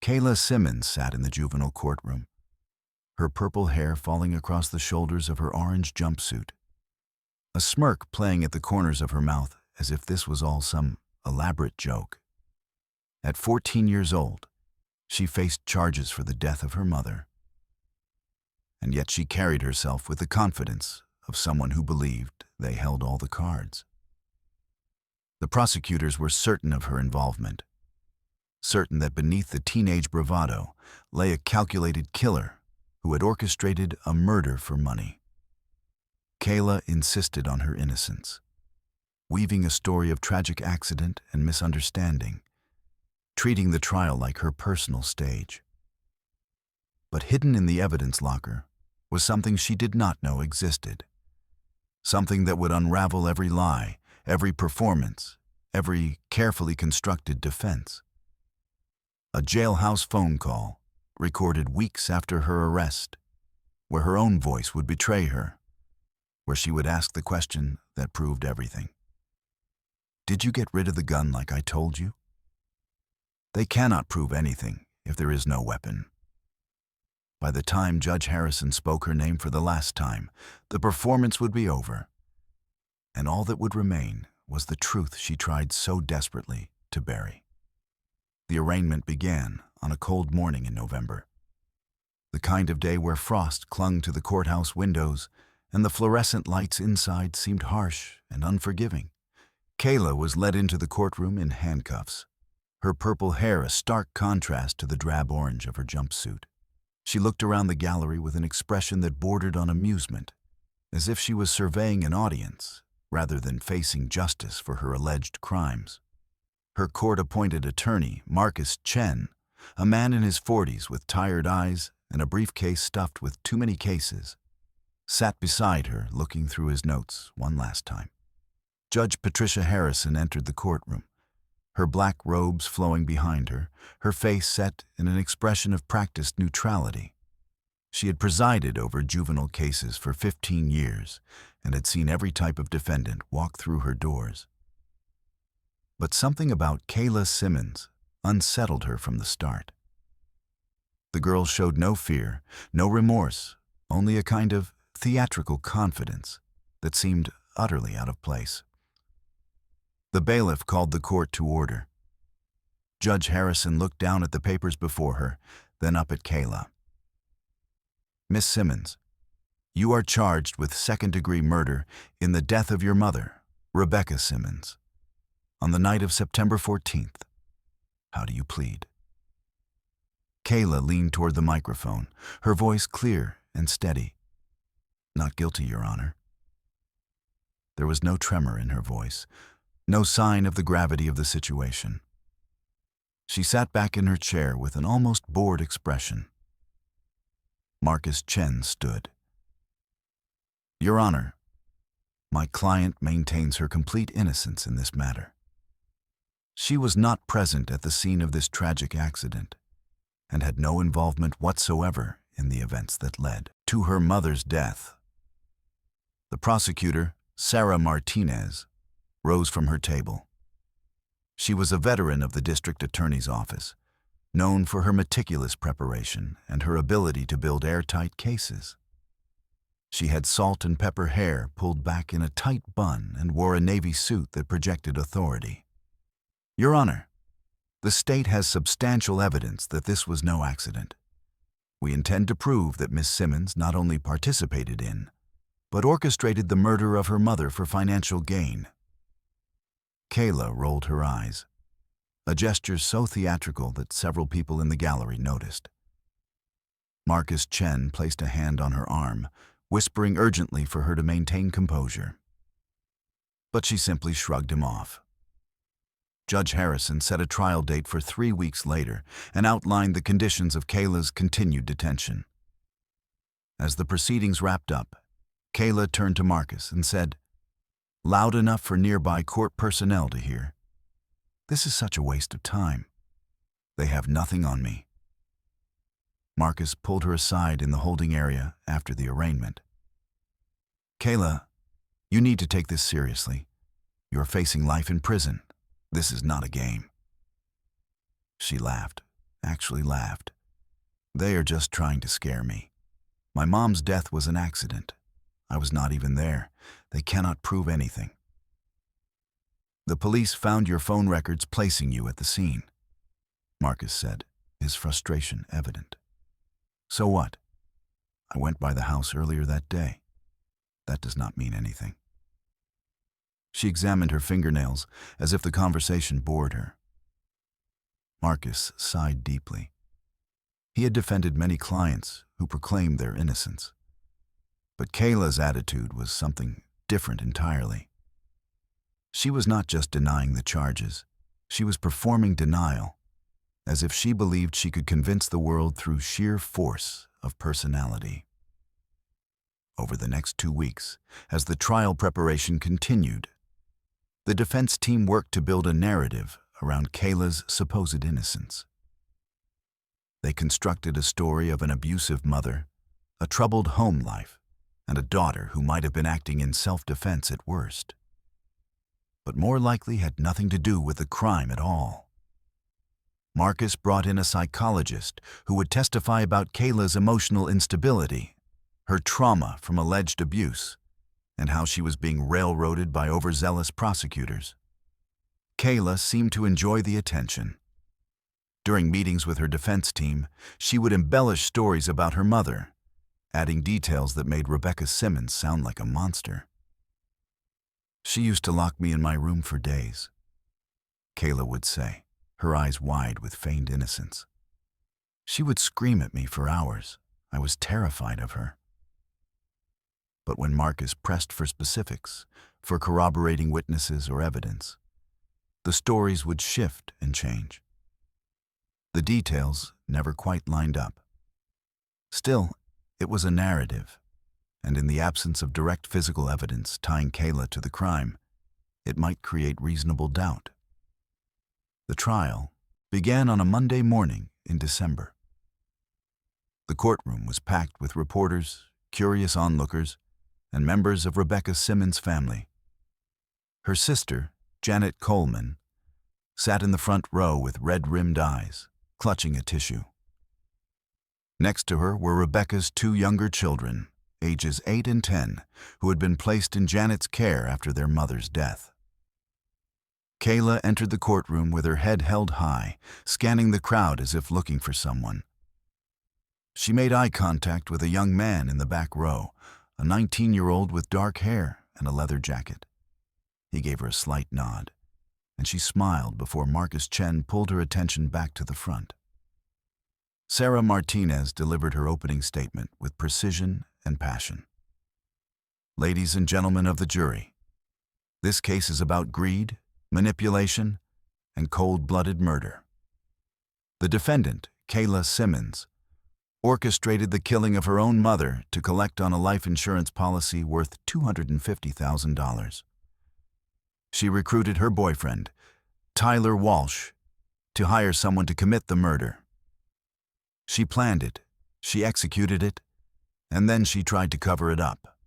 Kayla Simmons sat in the juvenile courtroom, her purple hair falling across the shoulders of her orange jumpsuit, a smirk playing at the corners of her mouth as if this was all some elaborate joke. At 14 years old, she faced charges for the death of her mother. And yet she carried herself with the confidence of someone who believed they held all the cards. The prosecutors were certain of her involvement, certain that beneath the teenage bravado lay a calculated killer who had orchestrated a murder for money. Kayla insisted on her innocence, weaving a story of tragic accident and misunderstanding, treating the trial like her personal stage. But hidden in the evidence locker was something she did not know existed, something that would unravel every lie, every performance, every carefully constructed defense. A jailhouse phone call, recorded weeks after her arrest, where her own voice would betray her, where she would ask the question that proved everything. Did you get rid of the gun like I told you? They cannot prove anything if there is no weapon. By the time Judge Harrison spoke her name for the last time, the performance would be over, and all that would remain was the truth she tried so desperately to bury. The arraignment began on a cold morning in November, the kind of day where frost clung to the courthouse windows and the fluorescent lights inside seemed harsh and unforgiving. Kayla was led into the courtroom in handcuffs, her purple hair a stark contrast to the drab orange of her jumpsuit. She looked around the gallery with an expression that bordered on amusement, as if she was surveying an audience rather than facing justice for her alleged crimes. Her court-appointed attorney, Marcus Chen, a man in his 40s with tired eyes and a briefcase stuffed with too many cases, sat beside her looking through his notes one last time. Judge Patricia Harrison entered the courtroom, her black robes flowing behind her, her face set in an expression of practiced neutrality. She had presided over juvenile cases for 15 years and had seen every type of defendant walk through her doors. But something about Kayla Simmons unsettled her from the start. The girl showed no fear, no remorse, only a kind of theatrical confidence that seemed utterly out of place. The bailiff called the court to order. Judge Harrison looked down at the papers before her, then up at Kayla. Miss Simmons, you are charged with second-degree murder in the death of your mother, Rebecca Simmons, on the night of September 14th. How do you plead? Kayla leaned toward the microphone, her voice clear and steady. Not guilty, Your Honor. There was no tremor in her voice, no sign of the gravity of the situation. She sat back in her chair with an almost bored expression. Marcus Chen stood. Your Honor, my client maintains her complete innocence in this matter. She was not present at the scene of this tragic accident and had no involvement whatsoever in the events that led to her mother's death. The prosecutor, Sarah Martinez, rose from her table. She was a veteran of the district attorney's office, known for her meticulous preparation and her ability to build airtight cases. She had salt and pepper hair pulled back in a tight bun and wore a navy suit that projected authority. Your Honor, the state has substantial evidence that this was no accident. We intend to prove that Miss Simmons not only participated in, but orchestrated the murder of her mother for financial gain. Kayla rolled her eyes, a gesture so theatrical that several people in the gallery noticed. Marcus Chen placed a hand on her arm, whispering urgently for her to maintain composure. But she simply shrugged him off. Judge Harrison set a trial date for 3 weeks later and outlined the conditions of Kayla's continued detention. As the proceedings wrapped up, Kayla turned to Marcus and said, loud enough for nearby court personnel to hear, "This is such a waste of time. They have nothing on me." Marcus pulled her aside in the holding area after the arraignment. "Kayla, you need to take this seriously. You are facing life in prison. This is not a game." She laughed, actually laughed. "They are just trying to scare me. My mom's death was an accident. I was not even there. They cannot prove anything." "The police found your phone records placing you at the scene," Marcus said, his frustration evident. "So what? I went by the house earlier that day. That does not mean anything." She examined her fingernails as if the conversation bored her. Marcus sighed deeply. He had defended many clients who proclaimed their innocence. But Kayla's attitude was something different entirely. She was not just denying the charges, she was performing denial, as if she believed she could convince the world through sheer force of personality. Over the next 2 weeks, as the trial preparation continued, the defense team worked to build a narrative around Kayla's supposed innocence. They constructed a story of an abusive mother, a troubled home life, and a daughter who might have been acting in self-defense at worst, but more likely had nothing to do with the crime at all. Marcus brought in a psychologist who would testify about Kayla's emotional instability, her trauma from alleged abuse, and how she was being railroaded by overzealous prosecutors. Kayla seemed to enjoy the attention. During meetings with her defense team, she would embellish stories about her mother, adding details that made Rebecca Simmons sound like a monster. "She used to lock me in my room for days," Kayla would say, her eyes wide with feigned innocence. "She would scream at me for hours. I was terrified of her." But when Marcus pressed for specifics, for corroborating witnesses or evidence, the stories would shift and change. The details never quite lined up. Still, it was a narrative, and in the absence of direct physical evidence tying Kayla to the crime, it might create reasonable doubt. The trial began on a Monday morning in December. The courtroom was packed with reporters, curious onlookers, and members of Rebecca Simmons' family. Her sister, Janet Coleman, sat in the front row with red-rimmed eyes, clutching a tissue. Next to her were Rebecca's 2 younger children, ages 8 and 10, who had been placed in Janet's care after their mother's death. Kayla entered the courtroom with her head held high, scanning the crowd as if looking for someone. She made eye contact with a young man in the back row, a 19-year-old with dark hair and a leather jacket. He gave her a slight nod, and she smiled before Marcus Chen pulled her attention back to the front. Sarah Martinez delivered her opening statement with precision and passion. "Ladies and gentlemen of the jury, this case is about greed, manipulation, and cold-blooded murder. The defendant, Kayla Simmons, orchestrated the killing of her own mother to collect on a life insurance policy worth $250,000. She recruited her boyfriend, Tyler Walsh, to hire someone to commit the murder. She planned it, she executed it, and then she tried to cover it up.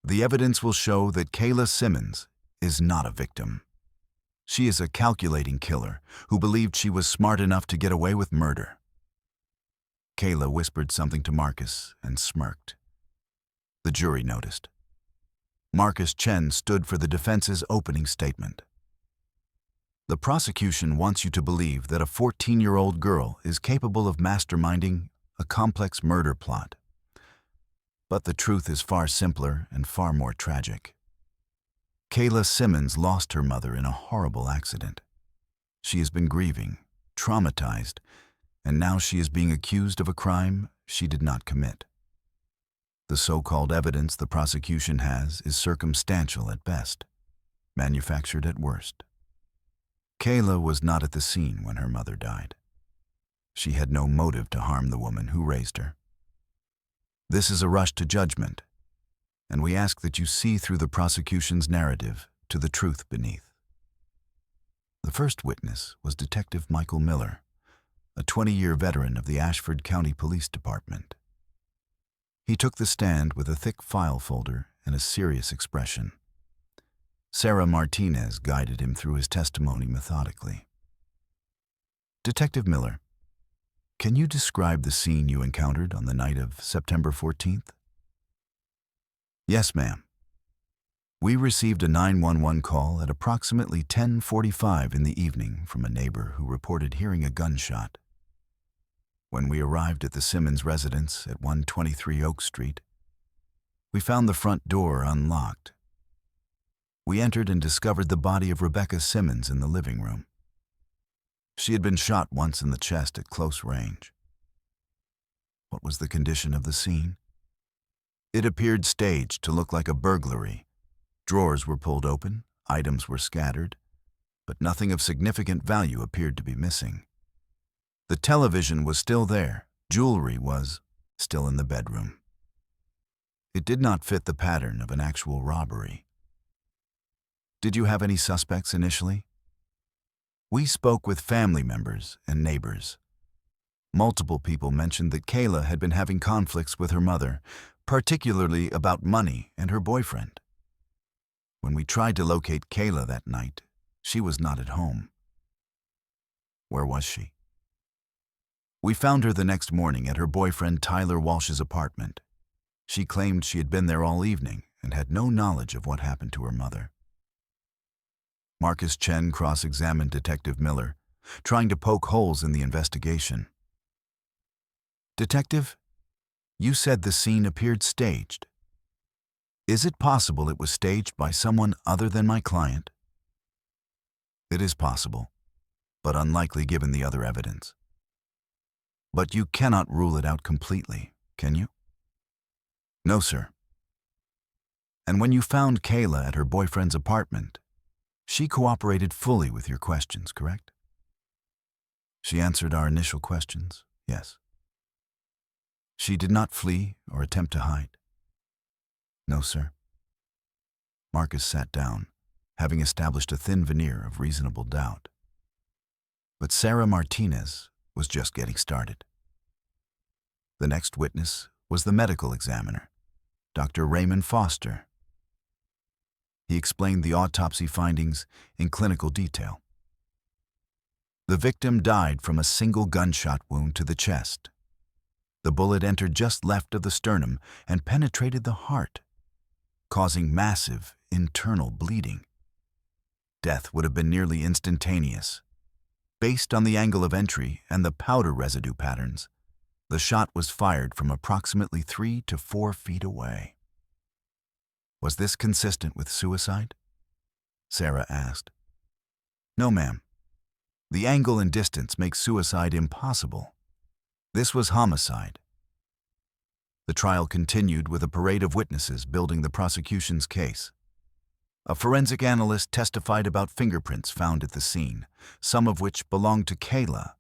The evidence will show that Kayla Simmons is not a victim. She is a calculating killer who believed she was smart enough to get away with murder." Kayla whispered something to Marcus and smirked. The jury noticed. Marcus Chen stood for the defense's opening statement. "The prosecution wants you to believe that a 14-year-old girl is capable of masterminding a complex murder plot. But the truth is far simpler and far more tragic. Kayla Simmons lost her mother in a horrible accident. She has been grieving, traumatized, and now she is being accused of a crime she did not commit. The so-called evidence the prosecution has is circumstantial at best, manufactured at worst. Kayla was not at the scene when her mother died. She had no motive to harm the woman who raised her. This is a rush to judgment, and we ask that you see through the prosecution's narrative to the truth beneath." The first witness was Detective Michael Miller, a 20-year veteran of the Ashford County Police Department. He took the stand with a thick file folder and a serious expression. Sarah Martinez guided him through his testimony methodically. "Detective Miller, Can you describe the scene you encountered on the night of September 14th? Yes, ma'am. We received a 911 call at approximately 10:45 in the evening from a neighbor who reported hearing a gunshot. When we arrived at the Simmons residence at 123 Oak Street, we found the front door unlocked. We entered and discovered the body of Rebecca Simmons in the living room. She had been shot once in the chest at close range. What was the condition of the scene? It appeared staged to look like a burglary. Drawers were pulled open, items were scattered, but nothing of significant value appeared to be missing. The television was still there, jewelry was still in the bedroom. It did not fit the pattern of an actual robbery. Did you have any suspects initially? We spoke with family members and neighbors. Multiple people mentioned that Kayla had been having conflicts with her mother, particularly about money and her boyfriend. When we tried to locate Kayla that night, she was not at home. Where was she? We found her the next morning at her boyfriend Tyler Walsh's apartment. She claimed she had been there all evening and had no knowledge of what happened to her mother. Marcus Chen cross-examined Detective Miller, trying to poke holes in the investigation. Detective, you said the scene appeared staged. Is it possible it was staged by someone other than my client? It is possible, but unlikely given the other evidence. But you cannot rule it out completely, can you? No, sir. And when you found Kayla at her boyfriend's apartment, she cooperated fully with your questions, correct? She answered our initial questions, yes. She did not flee or attempt to hide? No, sir. Marcus sat down, having established a thin veneer of reasonable doubt. But Sarah Martinez was just getting started. The next witness was the medical examiner, Dr. Raymond Foster. He explained the autopsy findings in clinical detail. The victim died from a single gunshot wound to the chest. The bullet entered just left of the sternum and penetrated the heart, causing massive internal bleeding. Death would have been nearly instantaneous. Based on the angle of entry and the powder residue patterns, the shot was fired from approximately 3 to 4 feet away. Was this consistent with suicide? Sarah asked. No, ma'am. The angle and distance make suicide impossible. This was homicide. The trial continued with a parade of witnesses building the prosecution's case. A forensic analyst testified about fingerprints found at the scene, some of which belonged to Kayla,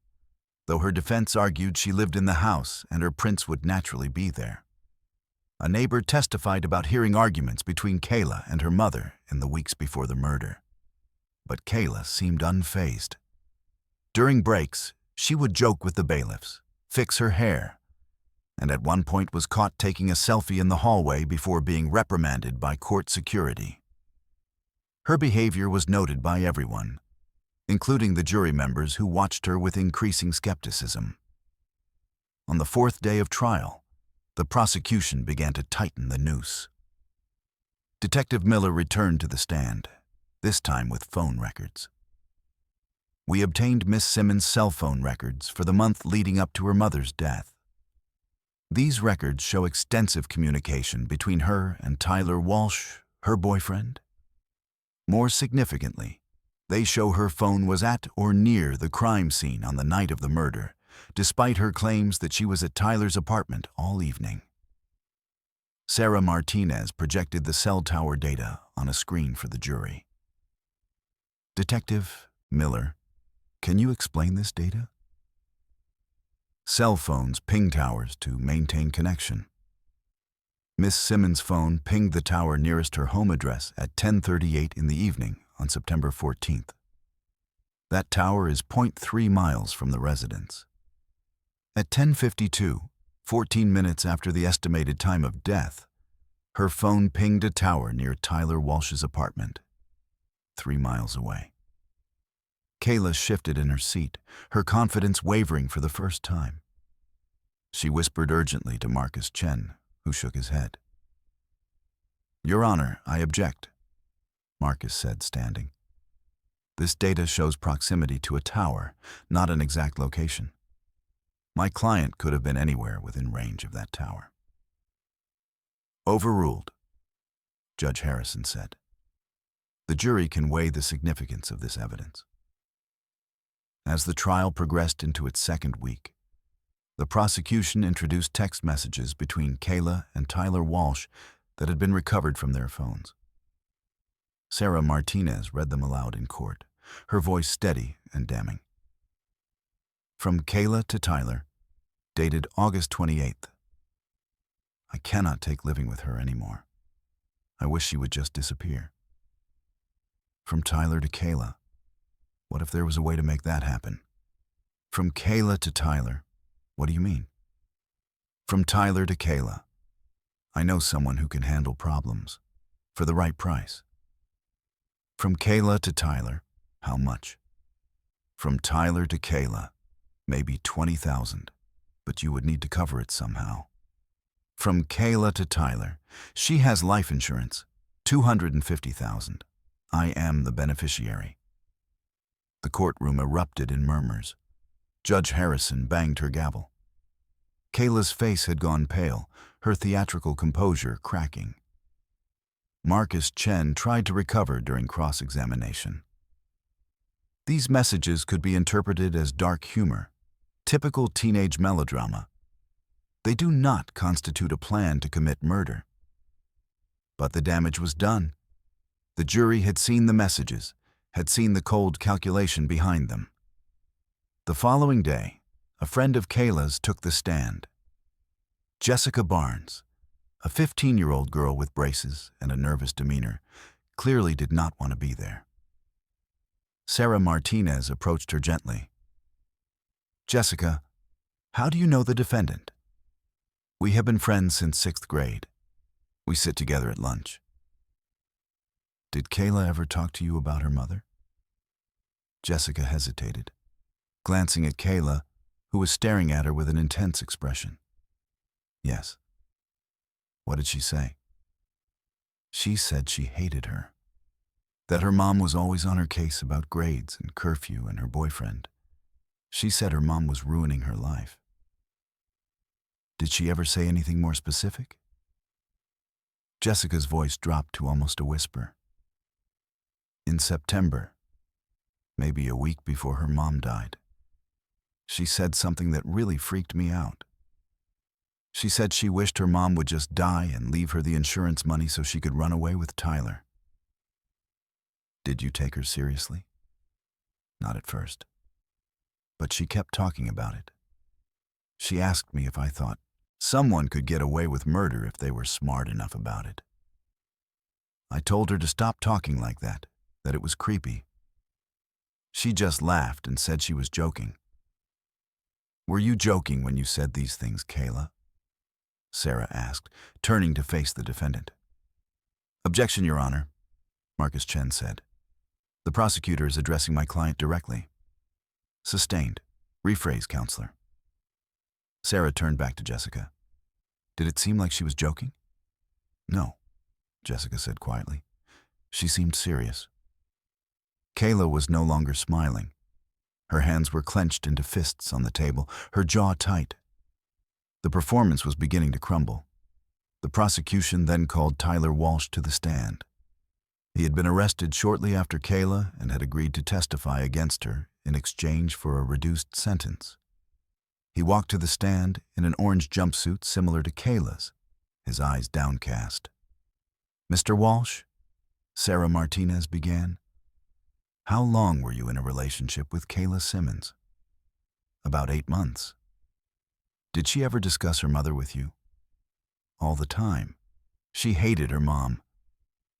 though her defense argued she lived in the house and her prints would naturally be there. A neighbor testified about hearing arguments between Kayla and her mother in the weeks before the murder. But Kayla seemed unfazed. During breaks, she would joke with the bailiffs, fix her hair, and at one point was caught taking a selfie in the hallway before being reprimanded by court security. Her behavior was noted by everyone, including the jury members who watched her with increasing skepticism. On the 4th day of trial, the prosecution began to tighten the noose. Detective Miller returned to the stand, this time with phone records. We obtained Miss Simmons' cell phone records for the month leading up to her mother's death. These records show extensive communication between her and Tyler Walsh, her boyfriend. More significantly, they show her phone was at or near the crime scene on the night of the murder, despite her claims that she was at Tyler's apartment all evening. Sarah Martinez projected the cell tower data on a screen for the jury. Detective Miller, can you explain this data? Cell phones ping towers to maintain connection. Miss Simmons' phone pinged the tower nearest her home address at 10:38 in the evening on September 14th. That tower is 0.3 miles from the residence. At 10:52, 14 minutes after the estimated time of death, her phone pinged a tower near Tyler Walsh's apartment, 3 miles away. Kayla shifted in her seat, her confidence wavering for the first time. She whispered urgently to Marcus Chen, who shook his head. "Your Honor, I object," Marcus said, standing. "This data shows proximity to a tower, not an exact location. My client could have been anywhere within range of that tower." "Overruled," Judge Harrison said. "The jury can weigh the significance of this evidence." As the trial progressed into its second week, the prosecution introduced text messages between Kayla and Tyler Walsh that had been recovered from their phones. Sarah Martinez read them aloud in court, her voice steady and damning. From Kayla to Tyler, dated August 28th. "I cannot take living with her anymore. I wish she would just disappear." From Tyler to Kayla, what if there was a way to make that happen? From Kayla to Tyler, what do you mean? From Tyler to Kayla, I know someone who can handle problems for the right price. From Kayla to Tyler, how much? From Tyler to Kayla, maybe 20,000, but you would need to cover it somehow. From Kayla to Tyler, she has life insurance, 250,000. I am the beneficiary. The courtroom erupted in murmurs. Judge Harrison banged her gavel. Kayla's face had gone pale, her theatrical composure cracking. Marcus Chen tried to recover during cross-examination. These messages could be interpreted as dark humor, typical teenage melodrama. They do not constitute a plan to commit murder. But the damage was done. The jury had seen the messages, had seen the cold calculation behind them. The following day, a friend of Kayla's took the stand. Jessica Barnes, a 15-year-old girl with braces and a nervous demeanor, clearly did not want to be there. Sarah Martinez approached her gently. "Jessica, how do you know the defendant?" "We have been friends since 6th grade. We sit together at lunch." "Did Kayla ever talk to you about her mother?" Jessica hesitated, glancing at Kayla, who was staring at her with an intense expression. "Yes." "What did she say?" "She said she hated her. That her mom was always on her case about grades and curfew and her boyfriend. She said her mom was ruining her life." "Did she ever say anything more specific?" Jessica's voice dropped to almost a whisper. "In September, maybe a week before her mom died, she said something that really freaked me out. She said she wished her mom would just die and leave her the insurance money so she could run away with Tyler." "Did you take her seriously?" "Not at first. But she kept talking about it. She asked me if I thought someone could get away with murder if they were smart enough about it. I told her to stop talking like that it was creepy. She just laughed and said she was joking." "Were you joking when you said these things, Kayla?" Sarah asked, turning to face the defendant. "Objection, Your Honor," Marcus Chen said. "The prosecutor is addressing my client directly." "Sustained. Rephrase, counselor." Sarah turned back to Jessica. "Did it seem like she was joking?" "No," Jessica said quietly. "She seemed serious." Kayla was no longer smiling. Her hands were clenched into fists on the table, her jaw tight. The performance was beginning to crumble. The prosecution then called Tyler Walsh to the stand. He had been arrested shortly after Kayla and had agreed to testify against her in exchange for a reduced sentence. He walked to the stand in an orange jumpsuit similar to Kayla's, his eyes downcast. "Mr. Walsh," Sarah Martinez began, "how long were you in a relationship with Kayla Simmons?" "About 8 months." "Did she ever discuss her mother with you?" "All the time. She hated her mom.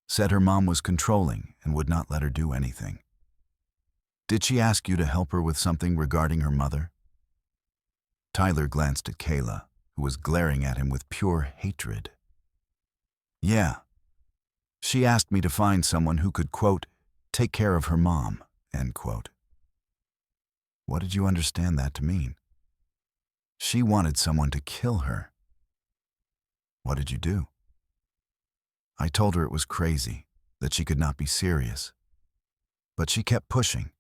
Said her mom was controlling and would not let her do anything." "Did she ask you to help her with something regarding her mother?" Tyler glanced at Kayla, who was glaring at him with pure hatred. "Yeah. She asked me to find someone who could, quote, take care of her mom, end quote." "What did you understand that to mean?" She wanted someone to kill her. What did you do? I told her it was crazy, that she could not be serious. But she kept pushing.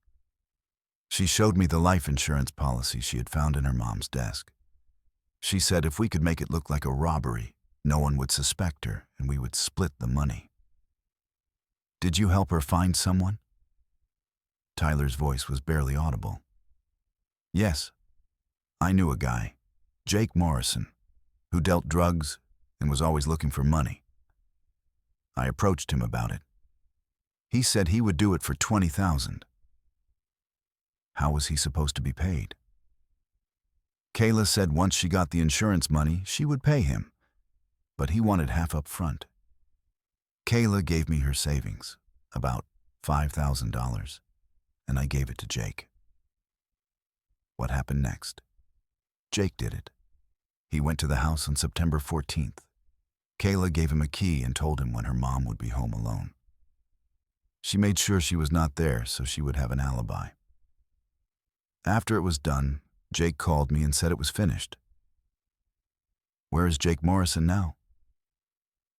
She showed me the life insurance policy she had found in her mom's desk. She said if we could make it look like a robbery, no one would suspect her and we would split the money. Did you help her find someone? Tyler's voice was barely audible. Yes. I knew a guy, Jake Morrison, who dealt drugs and was always looking for money. I approached him about it. He said he would do it for $20,000. How was he supposed to be paid? Kayla said once she got the insurance money, she would pay him, but he wanted half up front. Kayla gave me her savings, about $5,000, and I gave it to Jake. What happened next? Jake did it. He went to the house on September 14th. Kayla gave him a key and told him when her mom would be home alone. She made sure she was not there so she would have an alibi. After it was done, Jake called me and said it was finished. Where is Jake Morrison now?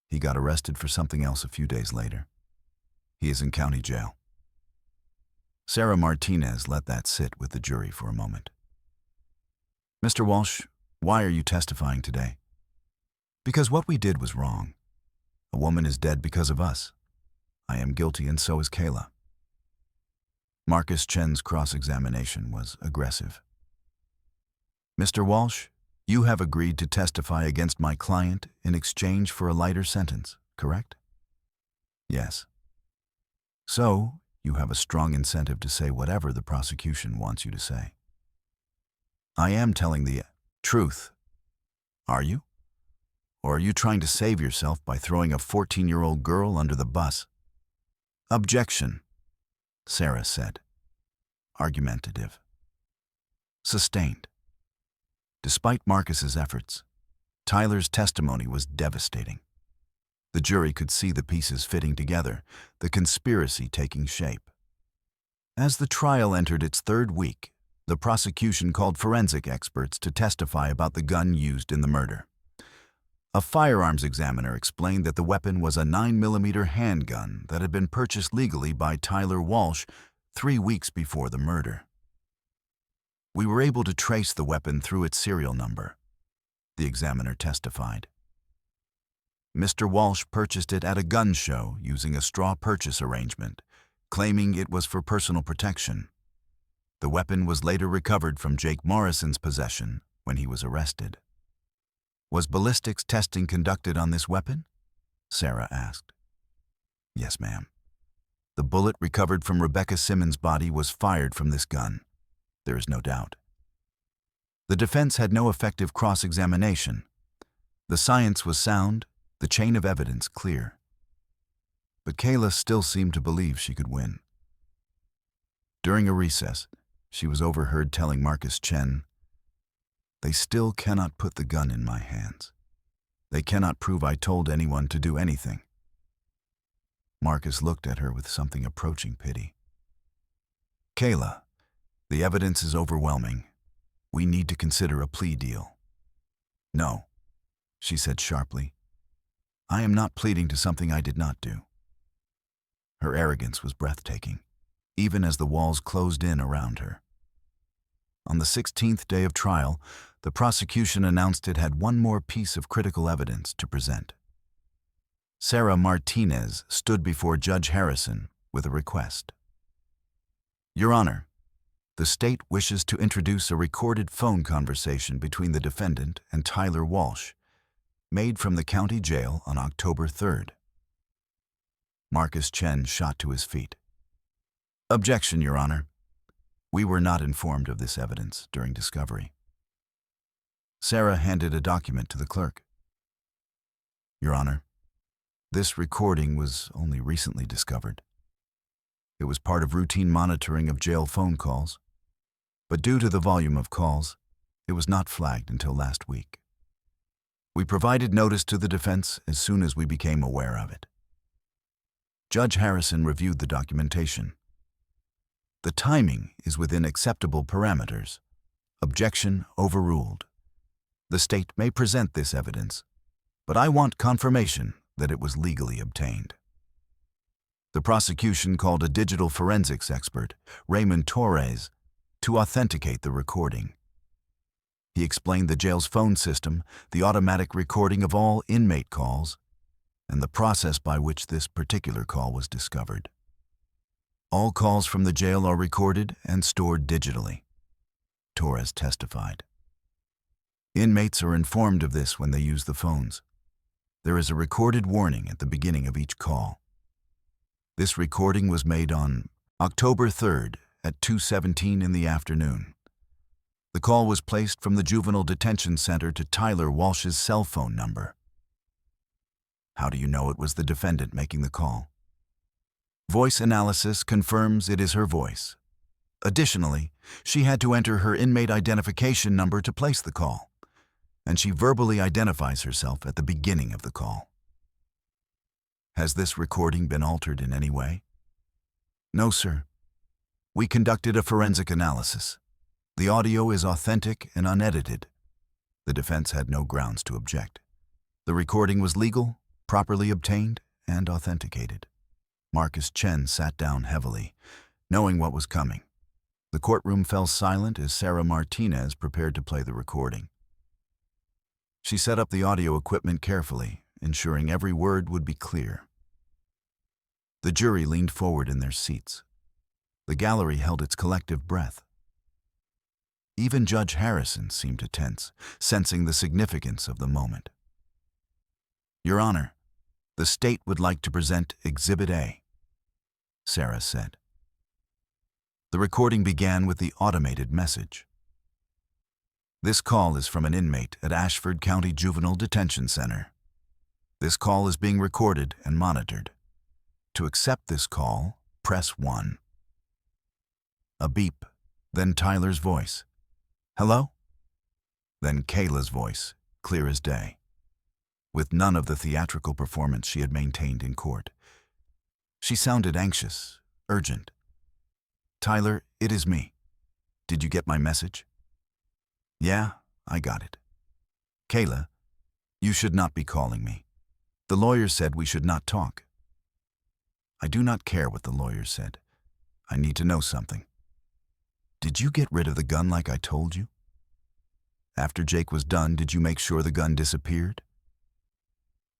He got arrested for something else a few days later. He is in county jail. Sarah Martinez let that sit with the jury for a moment. Mr. Walsh, why are you testifying today? Because what we did was wrong. A woman is dead because of us. I am guilty and so is Kayla. Marcus Chen's cross-examination was aggressive. Mr. Walsh, you have agreed to testify against my client in exchange for a lighter sentence, correct? Yes. So, you have a strong incentive to say whatever the prosecution wants you to say. I am telling the truth. Are you? Or are you trying to save yourself by throwing a 14-year-old girl under the bus? Objection, Sarah said. Argumentative. Sustained. Despite Marcus's efforts, Tyler's testimony was devastating. The jury could see the pieces fitting together, the conspiracy taking shape. As the trial entered its third week, the prosecution called forensic experts to testify about the gun used in the murder. A firearms examiner explained that the weapon was a 9mm handgun that had been purchased legally by Tyler Walsh 3 weeks before the murder. We were able to trace the weapon through its serial number, the examiner testified. Mr. Walsh purchased it at a gun show using a straw purchase arrangement, claiming it was for personal protection. The weapon was later recovered from Jake Morrison's possession when he was arrested. Was ballistics testing conducted on this weapon? Sarah asked. Yes, ma'am. The bullet recovered from Rebecca Simmons' body was fired from this gun. There is no doubt. The defense had no effective cross-examination. The science was sound, the chain of evidence clear. But Kayla still seemed to believe she could win. During a recess, she was overheard telling Marcus Chen, "They still cannot put the gun in my hands. They cannot prove I told anyone to do anything." Marcus looked at her with something approaching pity. "Kayla, the evidence is overwhelming. We need to consider a plea deal." "No," she said sharply. "I am not pleading to something I did not do." Her arrogance was breathtaking, even as the walls closed in around her. On the 16th day of trial, the prosecution announced it had one more piece of critical evidence to present. Sarah Martinez stood before Judge Harrison with a request. "Your Honor, the state wishes to introduce a recorded phone conversation between the defendant and Tyler Walsh, made from the county jail on October 3rd. Marcus Chen shot to his feet. "Objection, Your Honor. We were not informed of this evidence during discovery." Sarah handed a document to the clerk. "Your Honor, this recording was only recently discovered. It was part of routine monitoring of jail phone calls, but due to the volume of calls, it was not flagged until last week. We provided notice to the defense as soon as we became aware of it." Judge Harrison reviewed the documentation. "The timing is within acceptable parameters. Objection overruled." The state may present this evidence, but I want confirmation that it was legally obtained. The prosecution called a digital forensics expert, Raymond Torres, to authenticate the recording. He explained the jail's phone system, the automatic recording of all inmate calls, and the process by which this particular call was discovered. All calls from the jail are recorded and stored digitally, Torres testified. Inmates are informed of this when they use the phones. There is a recorded warning at the beginning of each call. This recording was made on October 3rd at 2:17 in the afternoon. The call was placed from the Juvenile Detention Center to Tyler Walsh's cell phone number. How do you know it was the defendant making the call? Voice analysis confirms it is her voice. Additionally, she had to enter her inmate identification number to place the call, and she verbally identifies herself at the beginning of the call. Has this recording been altered in any way? No, sir. We conducted a forensic analysis. The audio is authentic and unedited. The defense had no grounds to object. The recording was legal, properly obtained, and authenticated. Marcus Chen sat down heavily, knowing what was coming. The courtroom fell silent as Sarah Martinez prepared to play the recording. She set up the audio equipment carefully, ensuring every word would be clear. The jury leaned forward in their seats. The gallery held its collective breath. Even Judge Harrison seemed to tense, sensing the significance of the moment. Your Honor, the state would like to present Exhibit A, Sarah said. The recording began with the automated message. This call is from an inmate at Ashford County Juvenile Detention Center. This call is being recorded and monitored. To accept this call, press 1. A beep, then Tyler's voice. Hello? Then Kayla's voice, clear as day, with none of the theatrical performance she had maintained in court. She sounded anxious, urgent. Tyler, it is me. Did you get my message? Yeah, I got it. Kayla, you should not be calling me. The lawyer said we should not talk. I do not care what the lawyer said. I need to know something. Did you get rid of the gun like I told you? After Jake was done, did you make sure the gun disappeared?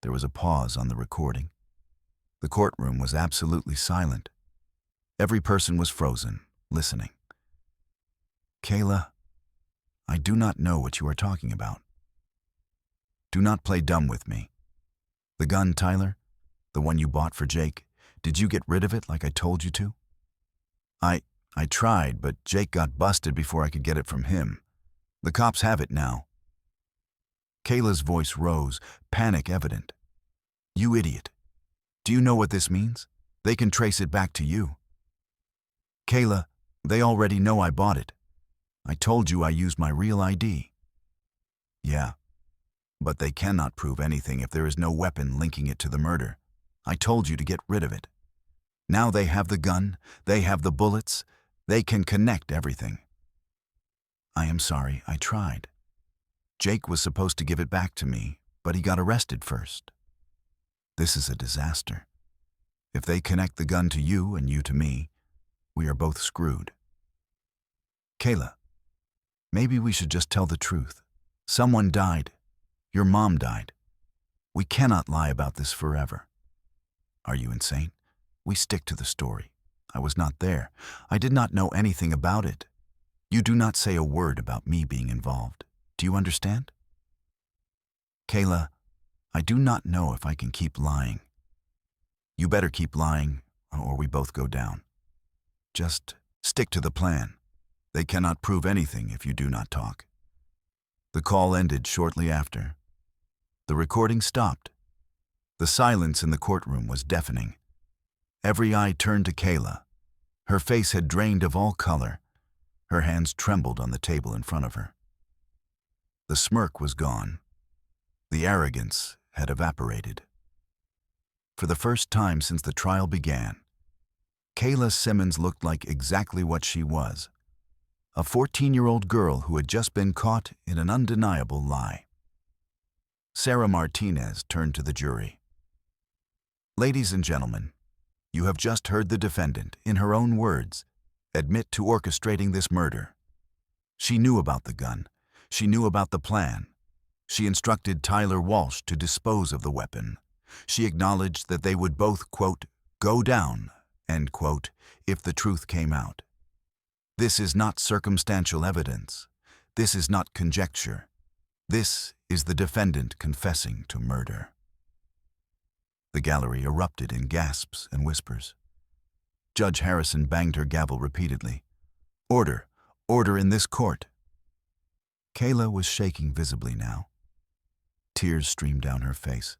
There was a pause on the recording. The courtroom was absolutely silent. Every person was frozen, listening. Kayla, I do not know what you are talking about. Do not play dumb with me. The gun, Tyler, the one you bought for Jake, did you get rid of it like I told you to? I tried, but Jake got busted before I could get it from him. The cops have it now. Kayla's voice rose, panic evident. You idiot. Do you know what this means? They can trace it back to you. Kayla, they already know I bought it. I told you I used my real ID. Yeah, but they cannot prove anything if there is no weapon linking it to the murder. I told you to get rid of it. Now they have the gun, they have the bullets, they can connect everything. I am sorry, I tried. Jake was supposed to give it back to me, but he got arrested first. This is a disaster. If they connect the gun to you and you to me, we are both screwed. Kayla, maybe we should just tell the truth. Someone died. Your mom died. We cannot lie about this forever. Are you insane? We stick to the story. I was not there. I did not know anything about it. You do not say a word about me being involved. Do you understand? Kayla, I do not know if I can keep lying. You better keep lying, or we both go down. Just stick to the plan. They cannot prove anything if you do not talk. The call ended shortly after. The recording stopped. The silence in the courtroom was deafening. Every eye turned to Kayla. Her face had drained of all color. Her hands trembled on the table in front of her. The smirk was gone. The arrogance had evaporated. For the first time since the trial began, Kayla Simmons looked like exactly what she was, a 14-year-old girl who had just been caught in an undeniable lie. Sarah Martinez turned to the jury. "Ladies and gentlemen, you have just heard the defendant, in her own words, admit to orchestrating this murder. She knew about the gun. She knew about the plan. She instructed Tyler Walsh to dispose of the weapon. She acknowledged that they would both, quote, go down, end quote, if the truth came out. This is not circumstantial evidence. This is not conjecture. This is the defendant confessing to murder." The gallery erupted in gasps and whispers. Judge Harrison banged her gavel repeatedly. "Order! Order in this court!" Kayla was shaking visibly now. Tears streamed down her face,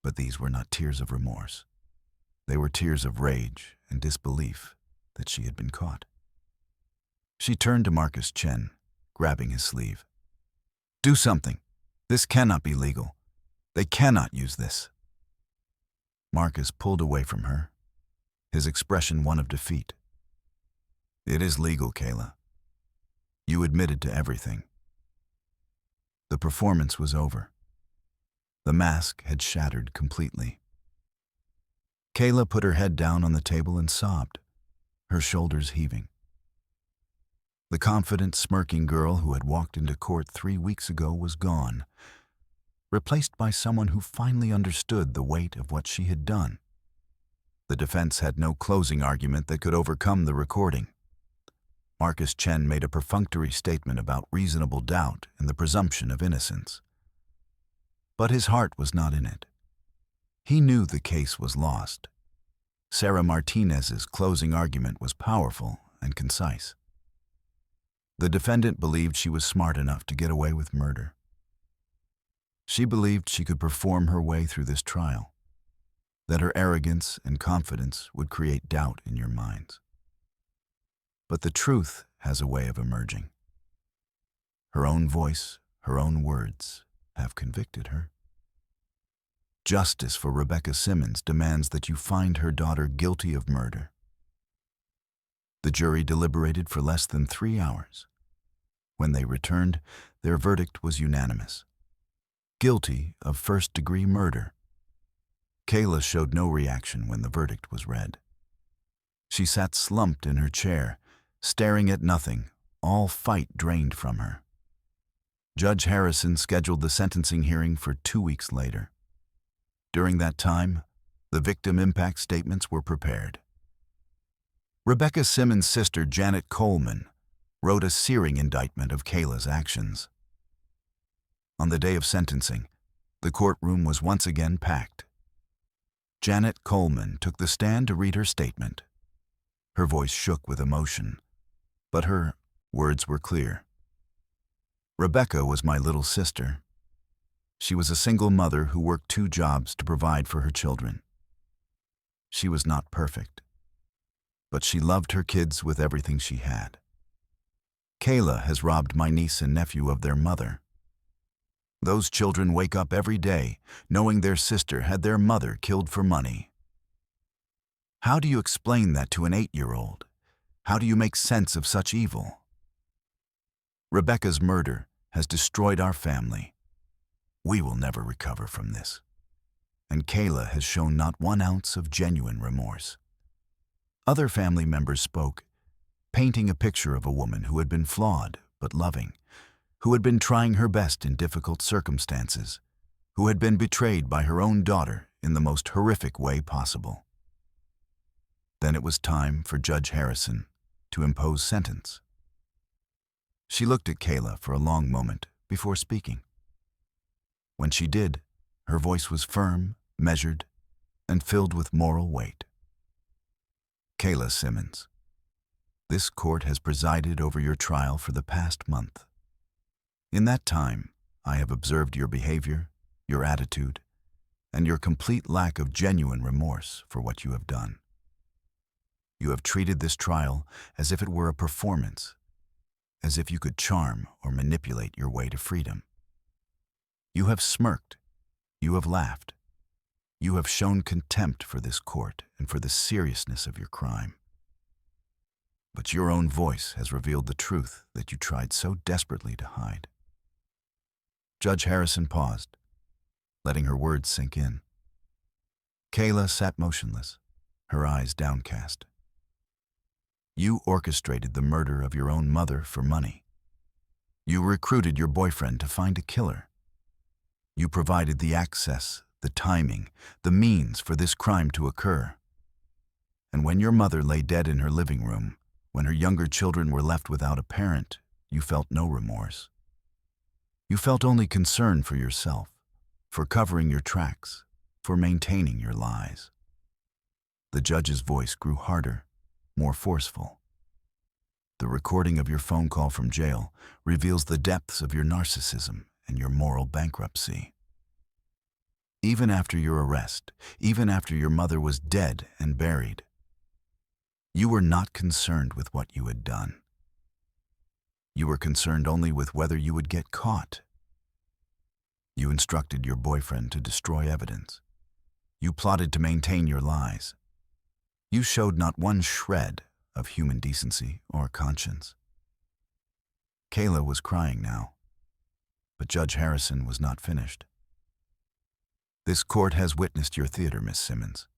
but these were not tears of remorse. They were tears of rage and disbelief that she had been caught. She turned to Marcus Chen, grabbing his sleeve. "Do something. This cannot be legal. They cannot use this." Marcus pulled away from her, his expression one of defeat. "It is legal, Kayla. You admitted to everything." The performance was over. The mask had shattered completely. Kayla put her head down on the table and sobbed, her shoulders heaving. The confident, smirking girl who had walked into court 3 weeks ago was gone, replaced by someone who finally understood the weight of what she had done. The defense had no closing argument that could overcome the recording. Marcus Chen made a perfunctory statement about reasonable doubt and the presumption of innocence. But his heart was not in it. He knew the case was lost. Sarah Martinez's closing argument was powerful and concise. The defendant believed she was smart enough to get away with murder. She believed she could perform her way through this trial, that her arrogance and confidence would create doubt in your minds. But the truth has a way of emerging. Her own voice, her own words, have convicted her. Justice for Rebecca Simmons demands that you find her daughter guilty of murder. The jury deliberated for less than 3 hours. When they returned, their verdict was unanimous. Guilty of first-degree murder. Kayla showed no reaction when the verdict was read. She sat slumped in her chair, staring at nothing, all fight drained from her. Judge Harrison scheduled the sentencing hearing for 2 weeks later. During that time, the victim impact statements were prepared. Rebecca Simmons' sister, Janet Coleman, wrote a searing indictment of Kayla's actions. On the day of sentencing, the courtroom was once again packed. Janet Coleman took the stand to read her statement. Her voice shook with emotion, but her words were clear. "Rebecca was my little sister. She was a single mother who worked 2 jobs to provide for her children. She was not perfect, but she loved her kids with everything she had. Kayla has robbed my niece and nephew of their mother. Those children wake up every day knowing their sister had their mother killed for money. How do you explain that to an 8-year-old? How do you make sense of such evil? Rebecca's murder has destroyed our family. We will never recover from this. And Kayla has shown not 1 ounce of genuine remorse." Other family members spoke, painting a picture of a woman who had been flawed but loving, who had been trying her best in difficult circumstances, who had been betrayed by her own daughter in the most horrific way possible. Then it was time for Judge Harrison to impose sentence. She looked at Kayla for a long moment before speaking. When she did, her voice was firm, measured, and filled with moral weight. "Kayla Simmons, this court has presided over your trial for the past month. In that time, I have observed your behavior, your attitude, and your complete lack of genuine remorse for what you have done. You have treated this trial as if it were a performance, as if you could charm or manipulate your way to freedom. You have smirked, you have laughed, you have shown contempt for this court and for the seriousness of your crime. But your own voice has revealed the truth that you tried so desperately to hide. Judge Harrison paused, letting her words sink in. Kayla sat motionless, her eyes downcast. You orchestrated the murder of your own mother for money. You recruited your boyfriend to find a killer. You provided the access, the timing, the means for this crime to occur. And when your mother lay dead in her living room, when her younger children were left without a parent, you felt no remorse. You felt only concern for yourself, for covering your tracks, for maintaining your lies. The judge's voice grew harder, more forceful. The recording of your phone call from jail reveals the depths of your narcissism and your moral bankruptcy. Even after your arrest, even after your mother was dead and buried, you were not concerned with what you had done. You were concerned only with whether you would get caught. You instructed your boyfriend to destroy evidence. You plotted to maintain your lies. You showed not one shred of human decency or conscience. Kayla was crying now, but Judge Harrison was not finished. This court has witnessed your theater, Miss Simmons.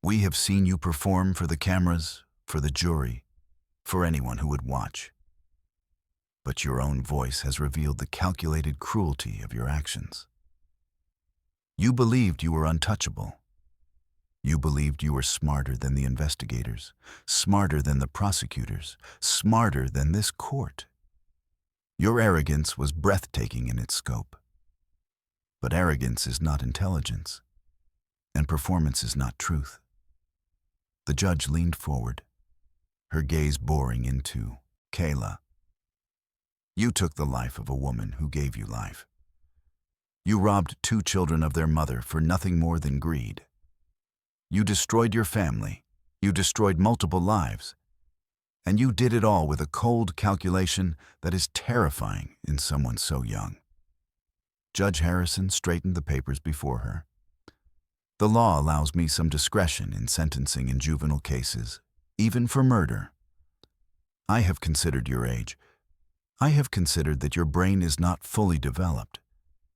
We have seen you perform for the cameras, for the jury, for anyone who would watch. But your own voice has revealed the calculated cruelty of your actions. You believed you were untouchable. You believed you were smarter than the investigators, smarter than the prosecutors, smarter than this court. Your arrogance was breathtaking in its scope. But arrogance is not intelligence, and performance is not truth. The judge leaned forward, her gaze boring into Kayla. You took the life of a woman who gave you life. You robbed 2 children of their mother for nothing more than greed. You destroyed your family. You destroyed multiple lives. And you did it all with a cold calculation that is terrifying in someone so young. Judge Harrison straightened the papers before her. The law allows me some discretion in sentencing in juvenile cases, even for murder. I have considered your age. I have considered that your brain is not fully developed,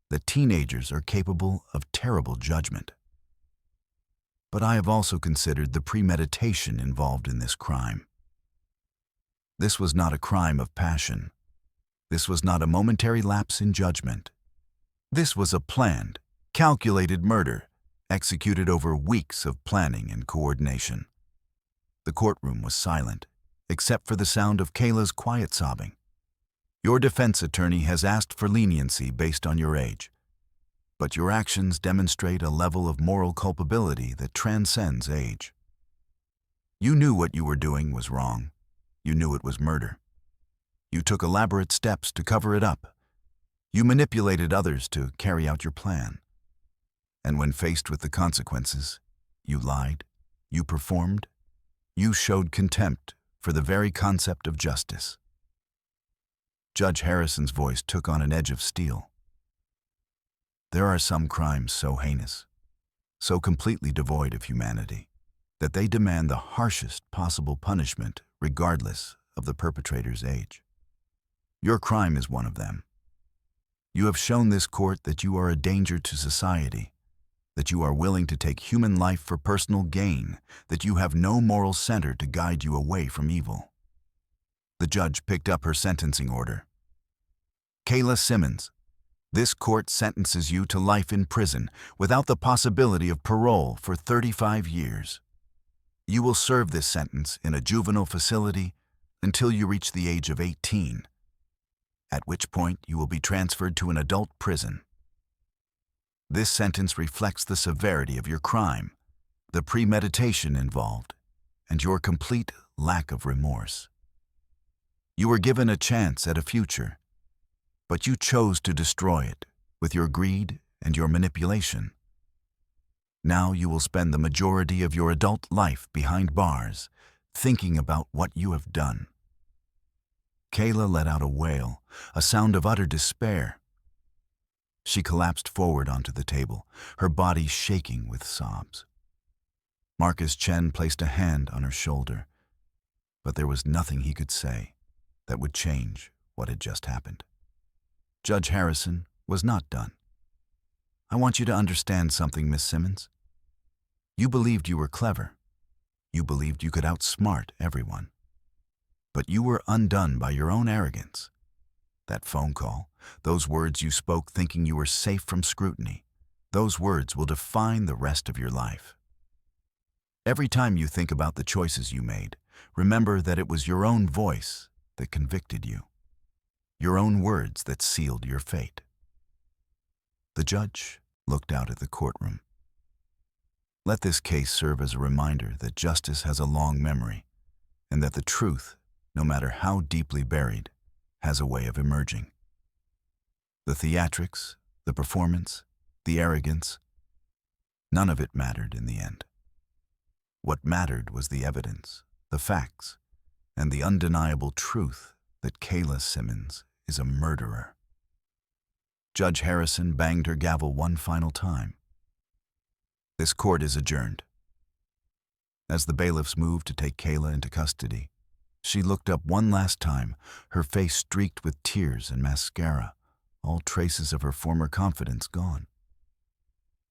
that teenagers are capable of terrible judgment. But I have also considered the premeditation involved in this crime. This was not a crime of passion. This was not a momentary lapse in judgment. This was a planned, calculated murder executed over weeks of planning and coordination. The courtroom was silent, except for the sound of Kayla's quiet sobbing. Your defense attorney has asked for leniency based on your age, but your actions demonstrate a level of moral culpability that transcends age. You knew what you were doing was wrong. You knew it was murder. You took elaborate steps to cover it up. You manipulated others to carry out your plan. And when faced with the consequences, you lied, you performed, you showed contempt for the very concept of justice. Judge Harrison's voice took on an edge of steel. There are some crimes so heinous, so completely devoid of humanity, that they demand the harshest possible punishment regardless of the perpetrator's age. Your crime is one of them. You have shown this court that you are a danger to society, that you are willing to take human life for personal gain, that you have no moral center to guide you away from evil. The judge picked up her sentencing order. Kayla Simmons, this court sentences you to life in prison without the possibility of parole for 35 years. You will serve this sentence in a juvenile facility until you reach the age of 18, at which point you will be transferred to an adult prison. This sentence reflects the severity of your crime, the premeditation involved, and your complete lack of remorse. You were given a chance at a future, but you chose to destroy it with your greed and your manipulation. Now you will spend the majority of your adult life behind bars, thinking about what you have done. Kayla let out a wail, a sound of utter despair. She collapsed forward onto the table, her body shaking with sobs. Marcus Chen placed a hand on her shoulder. but there was nothing he could say that would change what had just happened. Judge Harrison was not done. "I want you to understand something, Miss Simmons. You believed you were clever. You believed you could outsmart everyone. But you were undone by your own arrogance. That phone call, those words you spoke thinking you were safe from scrutiny, those words will define the rest of your life. Every time you think about the choices you made, remember that it was your own voice that convicted you, your own words that sealed your fate." The judge looked out at the courtroom. Let this case serve as a reminder that justice has a long memory, and that the truth, no matter how deeply buried, has a way of emerging. The theatrics, the performance, the arrogance, none of it mattered in the end. What mattered was the evidence, the facts, and the undeniable truth that Kayla Simmons is a murderer. Judge Harrison banged her gavel one final time. "This court is adjourned." As the bailiffs moved to take Kayla into custody, she looked up one last time, her face streaked with tears and mascara, all traces of her former confidence gone.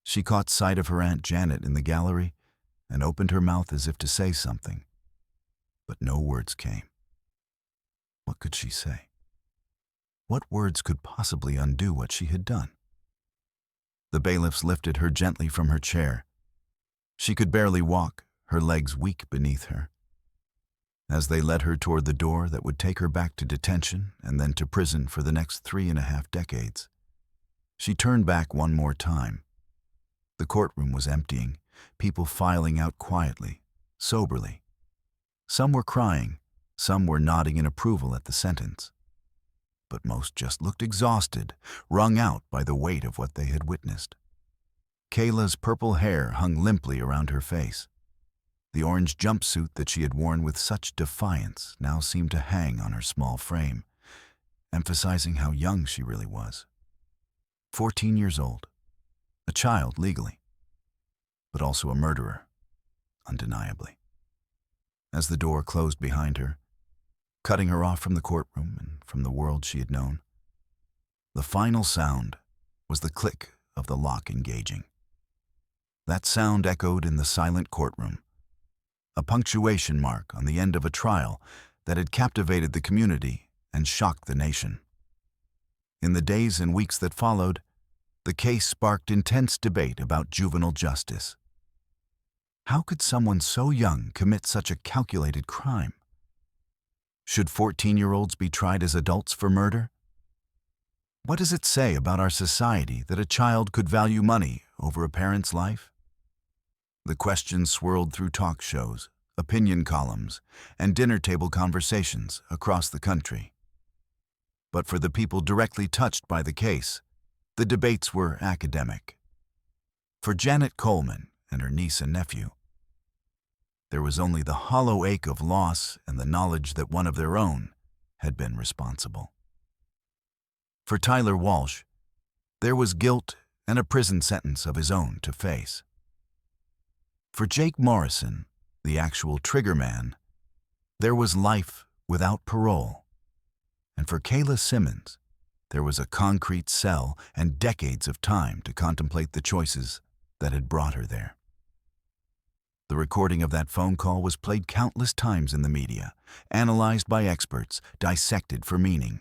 She caught sight of her Aunt Janet in the gallery and opened her mouth as if to say something, but no words came. What could she say? What words could possibly undo what she had done? The bailiffs lifted her gently from her chair. She could barely walk, her legs weak beneath her. As they led her toward the door that would take her back to detention and then to prison for the next 3.5 decades, she turned back one more time. The courtroom was emptying, people filing out quietly, soberly. Some were crying, some were nodding in approval at the sentence. But most just looked exhausted, wrung out by the weight of what they had witnessed. Kayla's purple hair hung limply around her face. The orange jumpsuit that she had worn with such defiance now seemed to hang on her small frame, emphasizing how young she really was. 14 years old, a child legally, but also a murderer, undeniably. As the door closed behind her, cutting her off from the courtroom and from the world she had known, the final sound was the click of the lock engaging. That sound echoed in the silent courtroom, a punctuation mark on the end of a trial that had captivated the community and shocked the nation. In the days and weeks that followed, the case sparked intense debate about juvenile justice. How could someone so young commit such a calculated crime? Should 14-year-olds be tried as adults for murder? What does it say about our society that a child could value money over a parent's life? The questions swirled through talk shows, opinion columns, and dinner table conversations across the country. But for the people directly touched by the case, the debates were academic. For Janet Coleman and her niece and nephew, there was only the hollow ache of loss and the knowledge that one of their own had been responsible. For Tyler Walsh, there was guilt and a prison sentence of his own to face. For Jake Morrison, the actual trigger man, there was life without parole. And for Kayla Simmons, there was a concrete cell and decades of time to contemplate the choices that had brought her there. The recording of that phone call was played countless times in the media, analyzed by experts, dissected for meaning.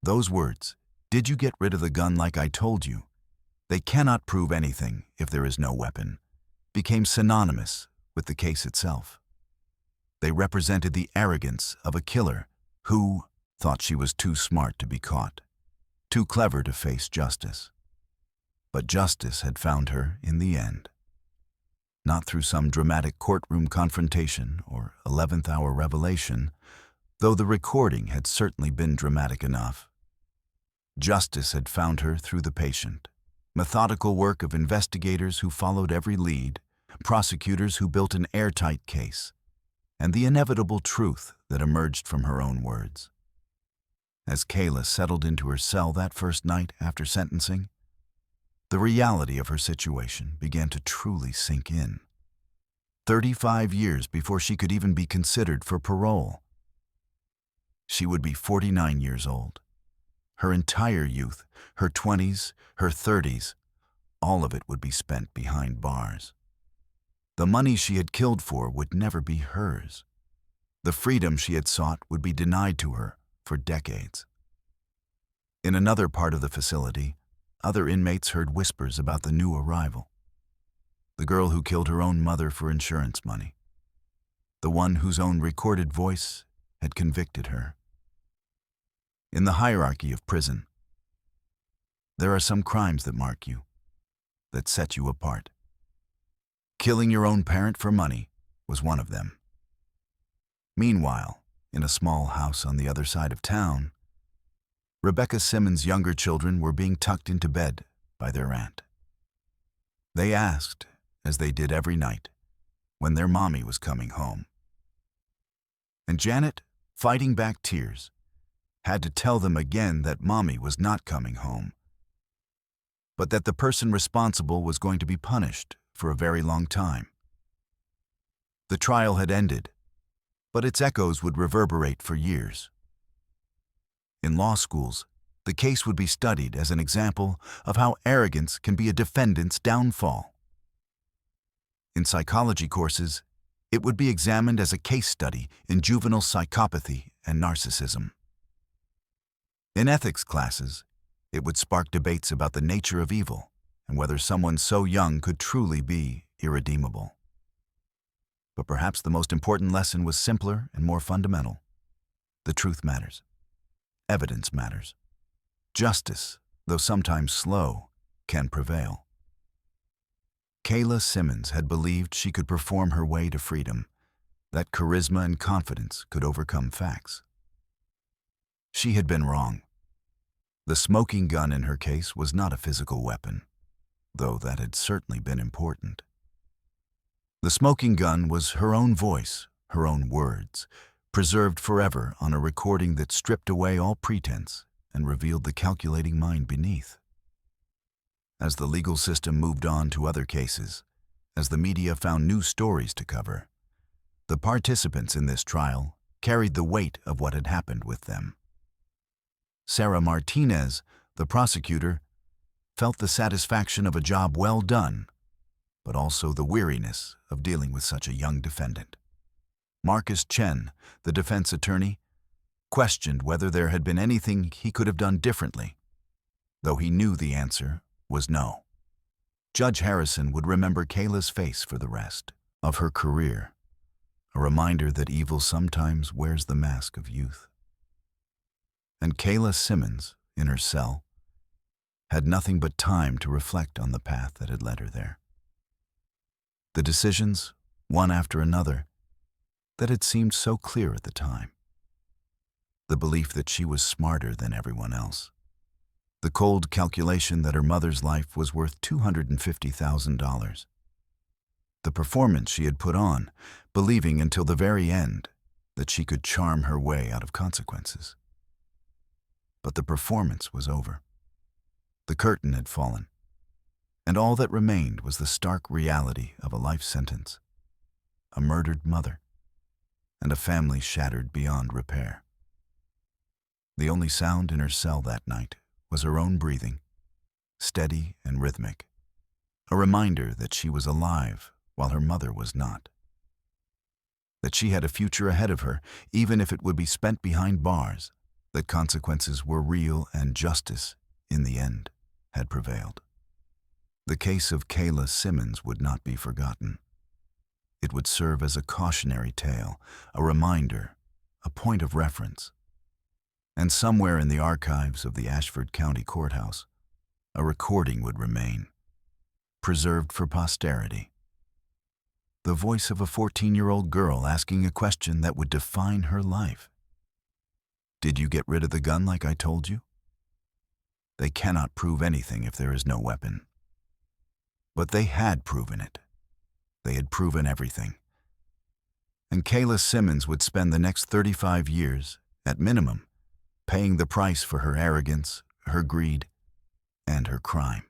Those words, "Did you get rid of the gun like I told you? They cannot prove anything if there is no weapon," became synonymous with the case itself. They represented the arrogance of a killer who thought she was too smart to be caught, too clever to face justice. But justice had found her in the end. Not through some dramatic courtroom confrontation or 11th-hour revelation, though the recording had certainly been dramatic enough. Justice had found her through the patient, methodical work of investigators who followed every lead, prosecutors who built an airtight case, and the inevitable truth that emerged from her own words. As Kayla settled into her cell that first night after sentencing, the reality of her situation began to truly sink in. 35 years before she could even be considered for parole. She would be 49 years old. Her entire youth, her 20s, her 30s, all of it would be spent behind bars. The money she had killed for would never be hers. The freedom she had sought would be denied to her for decades. In another part of the facility, other inmates heard whispers about the new arrival. The girl who killed her own mother for insurance money. The one whose own recorded voice had convicted her. In the hierarchy of prison, there are some crimes that mark you, that set you apart. Killing your own parent for money was one of them. Meanwhile, in a small house on the other side of town, Rebecca Simmons' younger children were being tucked into bed by their aunt. They asked, as they did every night, when their mommy was coming home. And Janet, fighting back tears, had to tell them again that mommy was not coming home, but that the person responsible was going to be punished for a very long time. The trial had ended, but its echoes would reverberate for years. In law schools, the case would be studied as an example of how arrogance can be a defendant's downfall. In psychology courses, it would be examined as a case study in juvenile psychopathy and narcissism. In ethics classes, it would spark debates about the nature of evil and whether someone so young could truly be irredeemable. But perhaps the most important lesson was simpler and more fundamental. The truth matters. Evidence matters. Justice, though sometimes slow, can prevail. Kayla Simmons had believed she could perform her way to freedom, that charisma and confidence could overcome facts. She had been wrong. The smoking gun in her case was not a physical weapon, though that had certainly been important. The smoking gun was her own voice, her own words, preserved forever on a recording that stripped away all pretense and revealed the calculating mind beneath. As the legal system moved on to other cases, as the media found new stories to cover, the participants in this trial carried the weight of what had happened with them. Sarah Martinez, the prosecutor, felt the satisfaction of a job well done, but also the weariness of dealing with such a young defendant. Marcus Chen, the defense attorney, questioned whether there had been anything he could have done differently, though he knew the answer was no. Judge Harrison would remember Kayla's face for the rest of her career, a reminder that evil sometimes wears the mask of youth. And Kayla Simmons, in her cell, had nothing but time to reflect on the path that had led her there. The decisions, one after another, that had seemed so clear at the time. The belief that she was smarter than everyone else. The cold calculation that her mother's life was worth $250,000. The performance she had put on, believing until the very end that she could charm her way out of consequences. But the performance was over. The curtain had fallen, and all that remained was the stark reality of a life sentence, a murdered mother, and a family shattered beyond repair. The only sound in her cell that night was her own breathing, steady and rhythmic, a reminder that she was alive while her mother was not. That she had a future ahead of her, even if it would be spent behind bars, that consequences were real and justice, in the end, had prevailed. The case of Kayla Simmons would not be forgotten. It would serve as a cautionary tale, a reminder, a point of reference. And somewhere in the archives of the Ashford County Courthouse, a recording would remain, preserved for posterity. The voice of a 14-year-old girl asking a question that would define her life. Did you get rid of the gun like I told you? They cannot prove anything if there is no weapon. But they had proven it. They had proven everything. And Kayla Simmons would spend the next 35 years, at minimum, paying the price for her arrogance, her greed, and her crime.